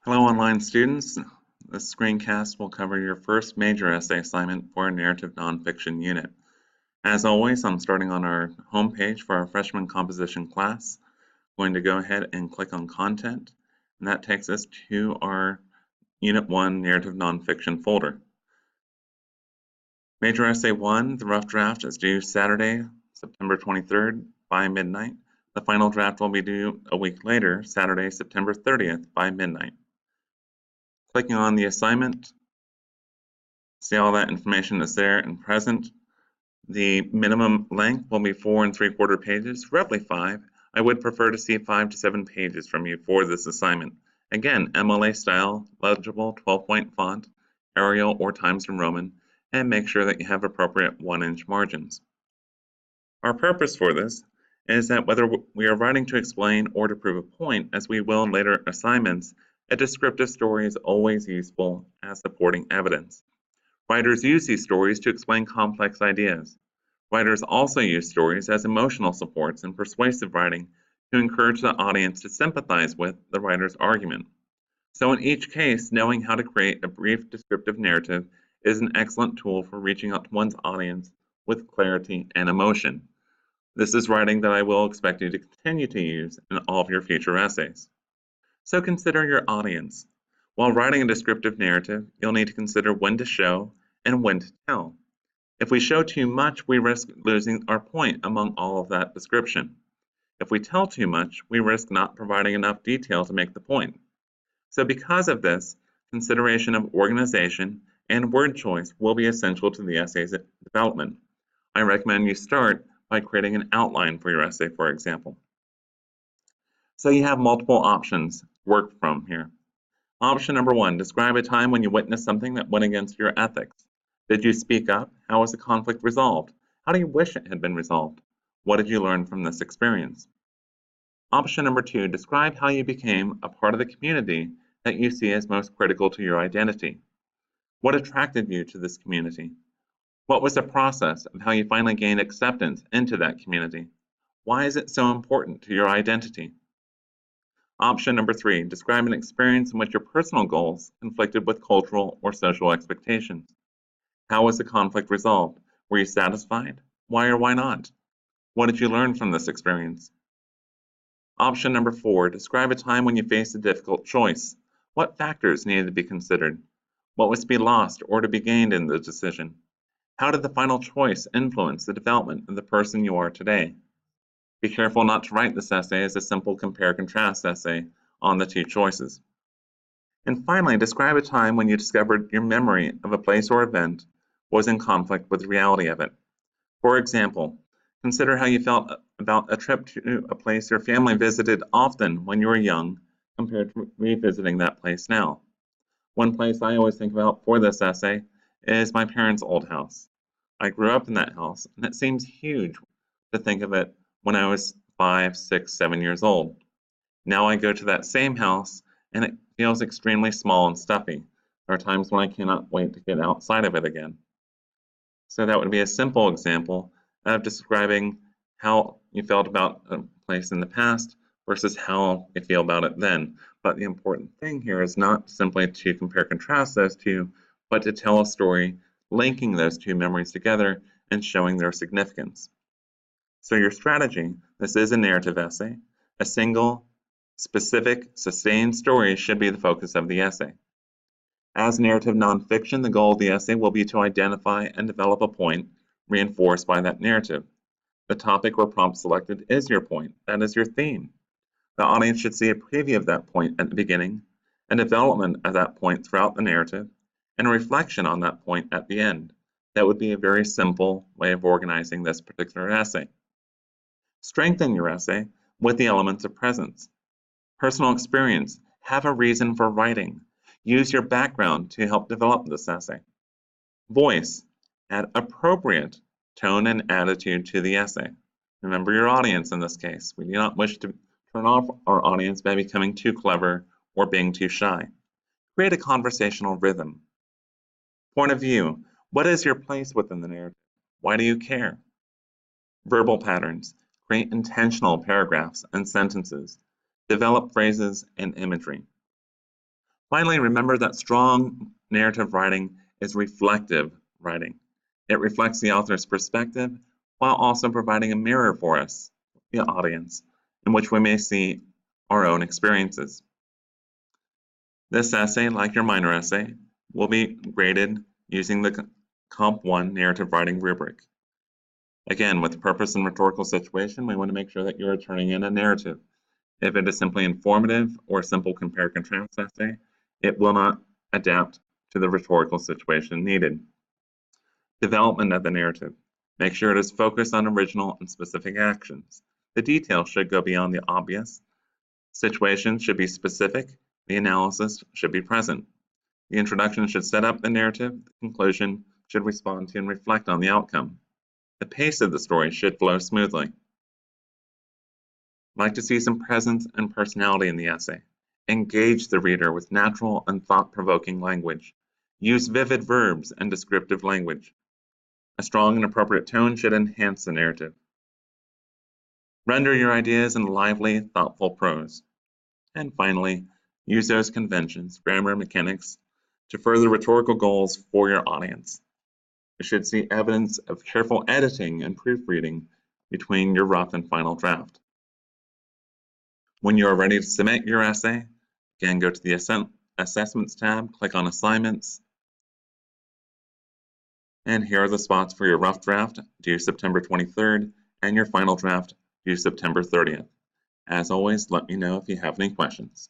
Hello, online students. This screencast will cover your first major essay assignment for a narrative nonfiction unit. As always, I'm starting on our homepage for our freshman composition class. I'm going to go ahead and click on Content, and that takes us to our Unit 1 Narrative Nonfiction folder. Major Essay 1, the rough draft, is due Saturday, September 23rd by midnight. The final draft will be due a week later, Saturday, September 30th by midnight. Clicking on the assignment, see all that information is there and present. The minimum length will be 4 3/4 pages, roughly 5. I would prefer to see 5 to 7 pages from you for this assignment. Again, MLA style, legible 12-point font, Arial or Times New Roman, and make sure that you have appropriate 1-inch margins. Our purpose for this is that whether we are writing to explain or to prove a point, as we will in later assignments, a descriptive story is always useful as supporting evidence. Writers use these stories to explain complex ideas. Writers also use stories as emotional supports in persuasive writing to encourage the audience to sympathize with the writer's argument. So in each case, knowing how to create a brief descriptive narrative is an excellent tool for reaching out to one's audience with clarity and emotion. This is writing that I will expect you to continue to use in all of your future essays. So consider your audience. While writing a descriptive narrative, you'll need to consider when to show and when to tell. If we show too much, we risk losing our point among all of that description. If we tell too much, we risk not providing enough detail to make the point. So because of this, consideration of organization and word choice will be essential to the essay's development. I recommend you start by creating an outline for your essay, for example. So you have multiple options to work from here. Option number 1, describe a time when you witnessed something that went against your ethics. Did you speak up? How was the conflict resolved? How do you wish it had been resolved? What did you learn from this experience? Option number 2, describe how you became a part of the community that you see as most critical to your identity. What attracted you to this community? What was the process of how you finally gained acceptance into that community? Why is it so important to your identity? Option number 3, describe an experience in which your personal goals conflicted with cultural or social expectations. How was the conflict resolved? Were you satisfied? Why or why not? What did you learn from this experience? Option number 4, describe a time when you faced a difficult choice. What factors needed to be considered? What was to be lost or to be gained in the decision? How did the final choice influence the development of the person you are today? Be careful not to write this essay as a simple compare-contrast essay on the two choices. And finally, describe a time when you discovered your memory of a place or event was in conflict with the reality of it. For example, consider how you felt about a trip to a place your family visited often when you were young compared to revisiting that place now. One place I always think about for this essay is my parents' old house. I grew up in that house, and it seems huge to think of it when I was 5, 6, 7 years old. Now I go to that same house, and it feels extremely small and stuffy. There are times when I cannot wait to get outside of it again. So that would be a simple example of describing how you felt about a place in the past versus how you feel about it then. But the important thing here is not simply to compare and contrast those two, but to tell a story linking those two memories together and showing their significance. So your strategy, this is a narrative essay. A single, specific, sustained story should be the focus of the essay. As narrative nonfiction, the goal of the essay will be to identify and develop a point reinforced by that narrative. The topic or prompt selected is your point. That is your theme. The audience should see a preview of that point at the beginning, a development of that point throughout the narrative, and a reflection on that point at the end. That would be a very simple way of organizing this particular essay. Strengthen your essay with the elements of presence. Personal experience. Have a reason for writing. Use your background to help develop this essay. Voice. Add appropriate tone and attitude to the essay. Remember your audience in this case. We do not wish to turn off our audience by becoming too clever or being too shy. Create a conversational rhythm. Point of view. What is your place within the narrative? Why do you care? Verbal patterns. Create intentional paragraphs and sentences. Develop phrases and imagery. Finally, remember that strong narrative writing is reflective writing. It reflects the author's perspective while also providing a mirror for us, the audience, in which we may see our own experiences. This essay, like your minor essay, will be graded using the Comp 1 narrative writing rubric. Again, with purpose and rhetorical situation, we want to make sure that you're turning in a narrative. If it is simply informative or a simple compare-contrast essay, it will not adapt to the rhetorical situation needed. Development of the narrative. Make sure it is focused on original and specific actions. The details should go beyond the obvious. Situations should be specific. The analysis should be present. The introduction should set up the narrative. The conclusion should respond to and reflect on the outcome. The pace of the story should flow smoothly. I'd like to see some presence and personality in the essay. Engage the reader with natural and thought-provoking language. Use vivid verbs and descriptive language. A strong and appropriate tone should enhance the narrative. Render your ideas in lively, thoughtful prose. And finally, use those conventions, grammar, mechanics, to further rhetorical goals for your audience. You should see evidence of careful editing and proofreading between your rough and final draft. When you are ready to submit your essay, again, go to the Assessments tab, click on Assignments, and here are the spots for your rough draft due September 23rd and your final draft due September 30th. As always, let me know if you have any questions.